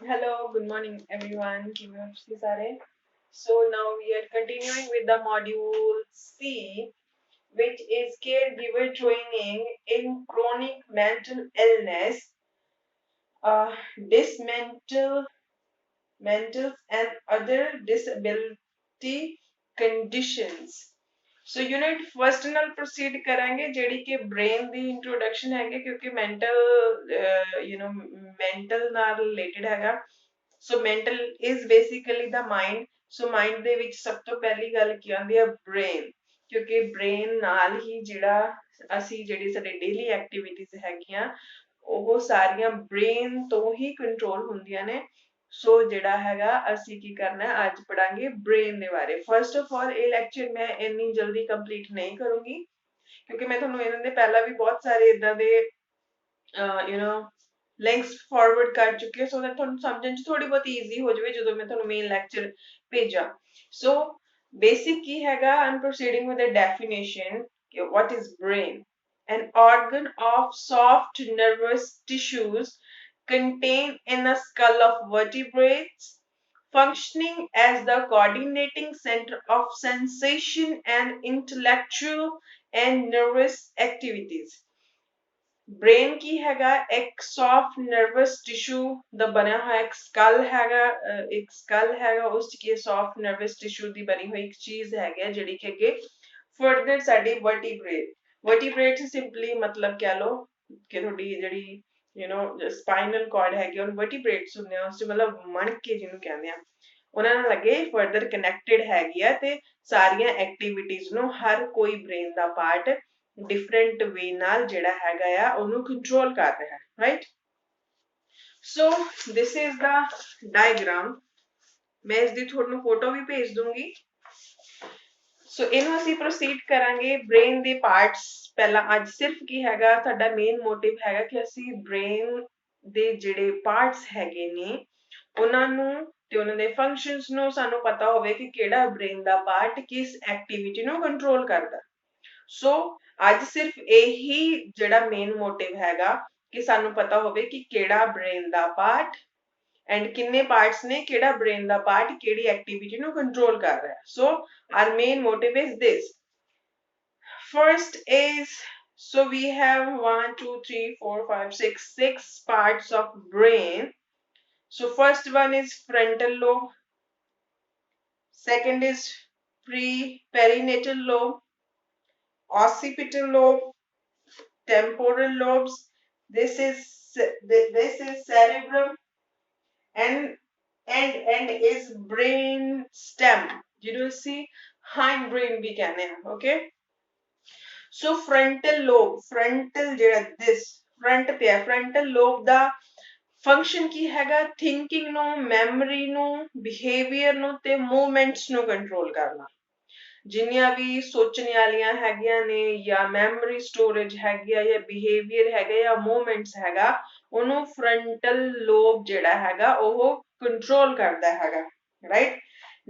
Hello, good morning everyone. किਵੇਂ ਹੋ ਤੁਸੀਂ ਸਾਰੇ? So now we are continuing with the module C, which is caregiver training in chronic mental illness, dismental, mental and other disability conditions. So unit first ਨਾਲ proceed ਕਰਾਂਗੇ ਜਿਹੜੀ ਕਿ brain ਦੀ introduction ਹੈਗੀ ਕਿਉਂਕਿ mental mental ਨਾਲ related ਹੈਗਾ so mental is basically the mind so mind ਦੇ ਵਿੱਚ ਸਭ ਤੋਂ ਪਹਿਲੀ ਗੱਲ ਕੀ ਆਉਂਦੀ ਹੈ ਬ੍ਰੇਨ ਕਿਉਂਕਿ ਬ੍ਰੇਨ ਨਾਲ ਹੀ ਜਿਹੜਾ ਅਸੀਂ ਜਿਹੜੀ ਸਾਡੇ ਡੇਲੀ ਐਕਟੀਵਿਟੀਜ਼ ਹੈਗੀਆਂ ਉਹ ਸਾਰੀਆਂ ਬ੍ਰੇਨ ਤੋਂ ਹੀ ਕੰਟਰੋਲ ਹੁੰਦੀਆਂ ਨੇ ਸੋ ਜਿਹੜਾ ਹੈਗਾ ਅਸੀਂ ਕੀ ਕਰਨਾ ਹੈ ਅੱਜ ਪੜਾਂਗੇ ਬ੍ਰੇਨ ਦੇ ਬਾਰੇ ਫਰਸਟ ਆਫ ਆਲ ਇਹ ਲੈਕਚਰ ਮੈਂ ਇੰਨੀ ਜਲਦੀ ਕੰਪਲੀਟ ਨਹੀਂ ਕਰੂੰਗੀ ਕਿਉਂਕਿ ਮੈਂ ਤੁਹਾਨੂੰ ਇਹਨਾਂ ਦੇ ਪਹਿਲਾਂ ਵੀ ਬਹੁਤ ਸਾਰੇ ਇਦਾਂ ਦੇ ਯੂ نو ਲਿੰਕਸ ਫਾਰਵਰਡ ਕਰ ਚੁੱਕੀ ਹਾਂ ਸੋ ਦੈਟ ਤੁਹਾਨੂੰ ਸਮਝਣ ਚ ਥੋੜੀ ਬਹੁਤ ਈਜ਼ੀ ਹੋ ਜਾਵੇ ਜਦੋਂ ਮੈਂ ਤੁਹਾਨੂੰ ਮੇਨ ਲੈਕਚਰ ਭੇਜਾਂ ਸੋ ਬੇਸਿਕ ਕੀ ਹੈਗਾ am proceeding with a definition what is brain an organ of soft nervous tissues contained in a skull of vertebrates, functioning as the coordinating center of sensation and intellectual and nervous activities. Brain की हैगा एक soft nervous tissue ਦਾ ਬਣਿਆ ਹੋਇਆ ਇੱਕ ਸਕਲ ਹੈਗਾ ਉਸ ਚ ਕੀ ਸੌਫਟ ਨਰਵਸ ਟਿਸ਼ੂ ਦੀ ਬਣੀ ਹੋਈ ਇੱਕ ਚੀਜ਼ ਹੈਗੀ ਜਿਹੜੀ ਕਿ ਅੱਗੇ ਫਰਦਰ ਸਾਡੀ ਵਰਟੀਬ੍ਰੇਟ ਸਿੰਪਲੀ ਮਤਲਬ ਕਹਿ ਲਓ ਕਿ ਤੁਹਾਡੀ ਜਿਹੜੀ ਸਪਾਈਨਲ ਕਾਰਡ ਹੈਗੀ ਉਹਨੂੰ ਵਰਟੀਬ੍ਰੇਟਸ ਹੁੰਦੇ ਆ ਉਸ ਚ ਮਤਲਬ ਮਣਕੇ ਜਿਹਨੂੰ ਕਹਿੰਦੇ ਆ ਉਹਨਾਂ ਨਾਲ ਅੱਗੇ ਫਰਦਰ ਕਨੈਕਟਡ ਹੈਗੀ ਆ ਤੇ ਸਾਰੀਆਂ ਐਕਟੀਵਿਟੀਜ਼ ਨੂੰ ਹਰ ਕੋਈ ਬ੍ਰੇਨ ਦਾ ਪਾਰਟ डिफरेंट वे नाल जेड़ा हैगा या ओनू कंट्रोल कर रहा है right so this is the diagram मैं इसकी थोड़ी फोटो भी भेज दूंगी सो इनू ਅਸੀਂ ਪ੍ਰੋਸੀਡ ਕਰਾਂਗੇ ਬ੍ਰੇਨ ਦੇ ਪਾਰਟਸ ਪਹਿਲਾਂ ਅੱਜ ਸਿਰਫ ਕੀ ਹੈਗਾ ਸਾਡਾ ਮੇਨ ਮੋਟਿਵ ਹੈਗਾ ਕਿ ਅਸੀਂ ਬ੍ਰੇਨ ਦੇ ਜਿਹੜੇ ਪਾਰਟਸ ਹੈਗੇ ਨੇ ਉਹਨਾਂ ਨੂੰ ਤੇ ਉਹਨਾਂ ਦੇ ਫੰਕਸ਼ਨਸ ਨੂੰ ਸਾਨੂੰ ਪਤਾ ਹੋਵੇ ਕਿ ਕਿਹੜਾ ਬ੍ਰੇਨ ਦਾ ਪਾਰਟ ਕਿਸ ਐਕਟੀਵਿਟੀ ਨੂੰ ਕੰਟਰੋਲ ਕਰਦਾ ਸੋ ਅੱਜ ਸਿਰਫ ਇਹੀ ਜਿਹੜਾ ਮੇਨ ਮੋਟਿਵ ਹੈਗਾ ਕਿ ਸਾਨੂੰ ਪਤਾ ਹੋਵੇ ਕਿ ਕਿਹੜਾ ਬ੍ਰੇਨ ਦਾ ਪਾਰਟ ਐਂਡ ਕਿੰਨੇ ਪਾਰਟਸ ਨੇ ਕਿਹੜਾ ਬ੍ਰੇਨ ਦਾ ਪਾਰਟ ਕਿਹੜੀ ਐਕਟੀਵਿਟੀ ਨੂੰ ਕੰਟਰੋਲ ਕਰ ਰਿਹਾ so our main motive is this first is so we have 1 2 3 4 5 6 6 parts of brain so first one is frontal lobe second is perinatal lobe occipital lobe temporal lobes this is cerebrum and is brain stem you do see hindbrain भी कहने हैं okay so frontal lobe frontal ਜਿਹੜਾ this front ਤੇ ਹੈ frontal lobe ਦਾ function ਕੀ ਹੈਗਾ thinking ਨੂੰ memory ਨੂੰ behaviour ਨੂੰ ਤੇ ਮੂਵਮੈਂਟਸ ਨੂੰ ਕੰਟਰੋਲ ਕਰਨਾ ਜਿੰਨੀਆਂ ਵੀ ਸੋਚਣ ਵਾਲੀਆਂ ਹੈਗੀਆਂ ਨੇ ਜਾਂ ਮੈਮਰੀ ਸਟੋਰੇਜ ਹੈਗੀ ਆ ਜਾਂ ਬਿਹੇਵੀਅਰ ਹੈਗਾ ਜਾਂ ਮੂਵਮੈਂਟਸ ਹੈਗਾ ਉਹਨੂੰ ਫਰੰਟਲ ਲੋਬ ਜਿਹੜਾ ਹੈਗਾ ਉਹ ਕੰਟਰੋਲ ਕਰਦਾ ਹੈਗਾ right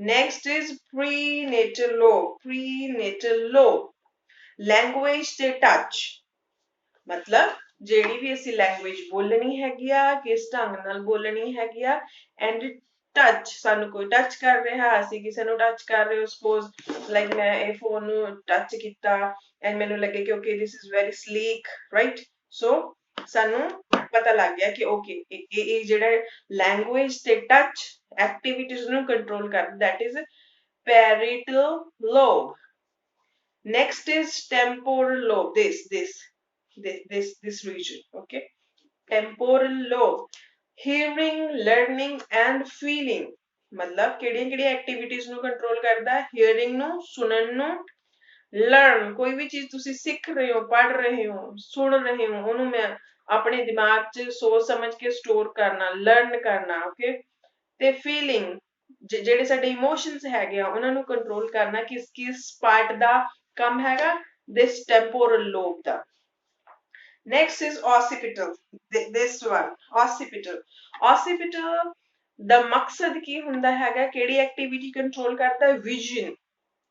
next is prenatal lobe language ਤੇ ਟੱਚ ਮਤਲਬ ਜਿਹੜੀ ਵੀ ਅਸੀਂ ਲੈਂਗੁਏਜ ਬੋਲਣੀ ਹੈਗੀ ਆ ਕਿਸ ਢੰਗ ਨਾਲ ਬੋਲਣੀ ਹੈਗੀ ਆ ਐਂਡ ਟੱਚ ਸਾਨੂੰ ਕੋਈ ਟੱਚ ਕਰ ਰਿਹਾ ਅਸੀਂ ਕਿਸੇ ਨੂੰ ਟੱਚ ਕਰ ਰਹੇ ਹੋ ਸਪੋਜ਼ ਲਾਈਕ ਮੈਂ ਇਹ ਫੋਨ ਨੂੰ ਟੱਚ ਕੀਤਾ ਐਂਡ ਮੈਨੂੰ ਲੱਗੇ ਕਿ okay this is very sleek right so ਸਾਨੂੰ ਪਤਾ ਲੱਗ ਗਿਆ ਕਿ ਓਕੇ ਇਹ ਜਿਹੜਾ ਲੈਂਗੁਏਜ ਤੇ ਟੱਚ ਐਕਟੀਵਿਟੀਜ਼ ਨੂੰ ਕੰਟਰੋਲ ਕਰਦਾ that is parietal lobe next is temporal lobe this region okay temporal lobe hearing learning and feeling मतलब ਕਿਹੜੀਆਂ ਕਿਹੜੀਆਂ ਐਕਟੀਵਿਟੀਜ਼ ਨੂੰ ਕੰਟਰੋਲ ਕਰਦਾ ਹੈ ਹੀਅਰਿੰਗ ਨੂੰ ਸੁਣਨ ਨੂੰ ਲਰਨ ਕੋਈ ਵੀ ਚੀਜ਼ ਤੁਸੀਂ ਸਿੱਖ ਰਹੇ ਹੋ ਪੜ੍ਹ ਰਹੇ ਹੋ ਸੁਣ ਰਹੇ ਹੋ ਉਹਨੂੰ ਮੈਂ ਆਪਣੇ ਦਿਮਾਗ 'ਚ ਸੋਚ ਸਮਝ ਕੇ ਸਟੋਰ ਕਰਨਾ ਲਰਨ ਕਰਨਾ ਓਕੇ ਤੇ ਫੀਲਿੰਗ ਜਿਹੜੇ ਸਾਡੇ ਇਮੋਸ਼ਨਸ ਹੈਗੇ ਆ ਉਹਨਾਂ ਨੂੰ ਕੰਟਰੋਲ ਕਰਨਾ ਕਿਸ ਕਿਸ ਪਾਰਟ ਦਾ ਕੰਮ ਹੈਗਾ this temporal lobe the next is occipital this one occipital ਦਾ ਮਕਸਦ ਕੀ ਹੁੰਦਾ ਹੈਗਾ ਕਿਹੜੀ ਐਕਟੀਵਿਟੀ ਕੰਟਰੋਲ ਕਰਦਾ ਹੈ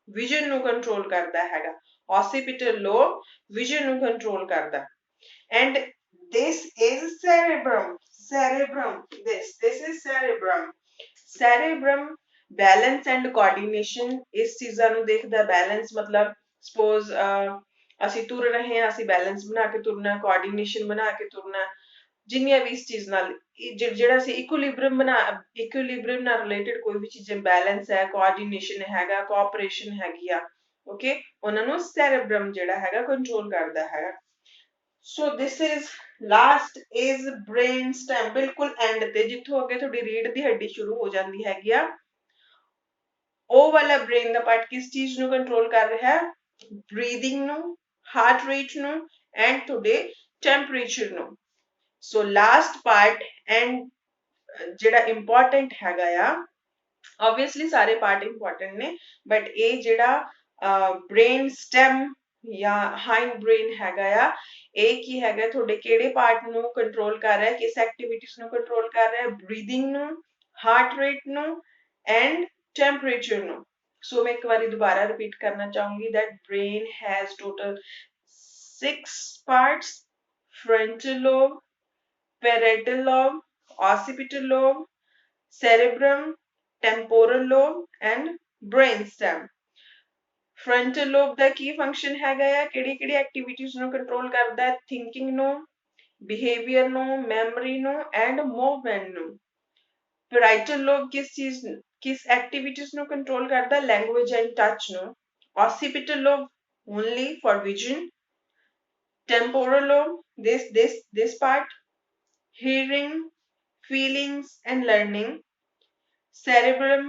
ਵਿਜ਼ਨ ਨੂੰ ਕੰਟਰੋਲ ਕਰਦਾ ਹੈਗਾ occipital lobe ਵਿਜ਼ਨ ਨੂੰ ਕੰਟਰੋਲ ਕਰਦਾ and this is cerebrum cerebrum. This is cerebrum. Cerebrum balance and coordination इस चीज़ां ਨੂੰ ਦੇਖਦਾ बैलेंस मतलब ਸਪੋਜ਼ ਅਸੀਂ ਤੁਰ ਰਹੇ ਹਾਂ ਅਸੀਂ बैलेंस ਬਣਾ ਕੇ ਤੁਰਨਾ ਕੋऑर्डिनेशन ਬਣਾ ਕੇ ਤੁਰਨਾ ਜਿੰਨੀਆਂ ਵੀ ਇਸ ਚੀਜ਼ ਨਾਲ ਜਿਹੜਾ ਅਸੀਂ ਇਕੁਇਲਿਬ੍ਰੀਅਮ ਨਾਲ ਰਿਲੇਟਡ ਕੋਈ ਵੀ ਚੀਜ਼ बैलेंस ਹੈ ਕੋऑर्डिनेशन ਹੈਗਾ ਕੋਆਪਰੇਸ਼ਨ ਹੈਗੀ ਆ ਓਕੇ ਉਹਨਾਂ ਨੂੰ ਸੈਰੇਬ੍ਰਮ ਜਿਹੜਾ ਹੈਗਾ ਕੰਟਰੋਲ ਕਰਦਾ ਹੈਗਾ so this is last is brain stem बिल्कुल एंड ते जिथों अगे थोड़ी रीढ़ दी हड्डी शुरू हो जाती हैगी आ ਉਹ ਵਾਲਾ ਬ੍ਰੇਨ ਦਾ ਪਾਰਟ ਕਿਸ ਚੀਜ਼ ਨੂੰ ਕੰਟਰੋਲ ਕਰ ਰਿਹਾ ਹੈ ਬਰੀਥਿੰਗ ਨੂੰ ਹਾਰਟ ਰੇਟ ਨੂੰ ਐਂਡ ਤੁਹਾਡੇ ਟੈਂਪਰੇਚਰ ਨੂੰ ਸੋ ਲਾਸਟ ਪਾਰਟ ਐਂਡ ਜਿਹੜਾ ਇੰਪੋਰਟੈਂਟ ਹੈਗਾ ਆ obviously ਸਾਰੇ ਪਾਰਟ ਇੰਪੋਰਟੈਂਟ ਨੇ ਬਟ ਇਹ ਜਿਹੜਾ ਬ੍ਰੇਨ ਸਟੈਮ ਜਾਂ ਹਾਈਂਡ ਬ੍ਰੇਨ ਹੈਗਾ ਆ ਇਹ ਕੀ ਹੈਗਾ ਤੁਹਾਡੇ ਕਿਹੜੇ ਪਾਰਟ ਨੂੰ ਕੰਟਰੋਲ ਕਰ ਰਿਹਾ ਹੈ ਕਿਸ ਐਕਟੀਵਿਟੀਜ਼ ਨੂੰ ਕੰਟਰੋਲ ਕਰ ਰਿਹਾ ਹੈ ਬਰੀਥਿੰਗ ਨੂੰ ਹਾਰਟ ਰੇਟ ਨੂੰ ਐਂਡ temperature ਨੂੰ ਸੋ ਮੈਂ ਇੱਕ ਵਾਰੀ ਦੁਬਾਰਾ ਰਿਪੀਟ ਕਰਨਾ ਚਾਹੂੰਗੀ that brain has total 6 parts frontal lobe parietal lobe occipital lobe cerebrum temporal lobe and brain stem frontal lobe the Ki function ਹੈਗਾ ਆ ਕਿਹੜੀ ਕਿਹੜੀ ਐਕਟੀਵਿਟੀਜ਼ ਨੂੰ ਕੰਟਰੋਲ ਕਰਦਾ ਹੈ ਥਿੰਕਿੰਗ ਨੂੰ ਬਿਹੇਵੀਅਰ ਨੂੰ ਮੈਮਰੀ ਨੂੰ ਐਂਡ ਮੂਵਮੈਂਟ ਨੂੰ parietal lobe किस एक्टिविटीज नु कंट्रोल करता है लैंग्वेज एंड टच नु occipital lobe only for vision temporal lobe this part hearing feelings and learning cerebrum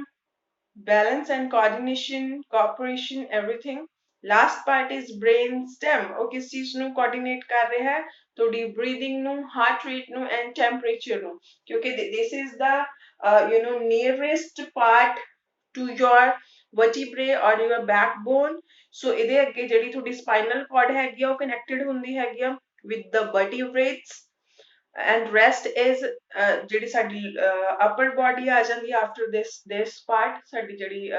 balance and coordination cooperation everything last part is brain stem ਉਹ ਕਿਸ ਚੀਜ਼ ਨੂੰ coordinate ਕਰ ਰਿਹਾ ਹੈ ਤੁਹਾਡੀ breathing ਨੂੰ heart rate ਨੂੰ and temperature ਨੂੰ ਕਿਉਂਕਿ this is the nearest part to your vertebrae or your backbone so ਇਹਦੇ ਅੱਗੇ ਜਿਹੜੀ ਤੁਹਾਡੀ spinal cord ਹੈਗੀ ਆ ਉਹ connected ਹੁੰਦੀ ਹੈਗੀ ਆ with the vertebrates and rest is ਜਿਹੜੀ ਸਾਡੀ upper body ਆ ਜਾਂਦੀ ਆ after this part ਸਾਡੀ ਜਿਹੜੀ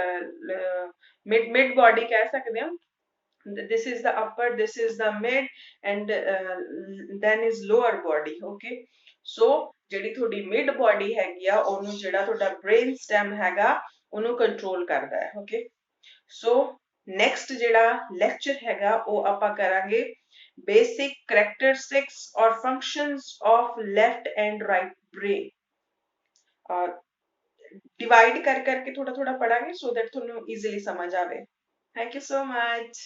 mid body ਕਹਿ ਸਕਦੇ ਹਾਂ this is the upper this is the mid and then is lower body okay so ਜਿਹੜੀ ਤੁਹਾਡੀ ਮਿਡ ਬੋਡੀ ਹੈਗੀ ਆ ਉਹਨੂੰ ਜਿਹੜਾ ਤੁਹਾਡਾ ਬ੍ਰੇਨ ਸਟੈਮ ਹੈਗਾ ਉਹਨੂੰ ਕੰਟਰੋਲ ਕਰਦਾ ਹੈ ਓਕੇ ਸੋ ਨੈਕਸਟ ਜਿਹੜਾ ਲੈਕਚਰ ਹੈਗਾ ਉਹ ਆਪਾਂ ਕਰਾਂਗੇ ਬੇਸਿਕ ਕਰੈਕਟਰਿਸਟਿਕਸ ਔਰ functions of left end right brain divide कर करके थोड़ा थोड़ा पढ़ांगे सो दैट ਤੁਹਾਨੂੰ ਈਜ਼ੀਲੀ ਸਮਝ ਆਵੇ थैंक यू सो मच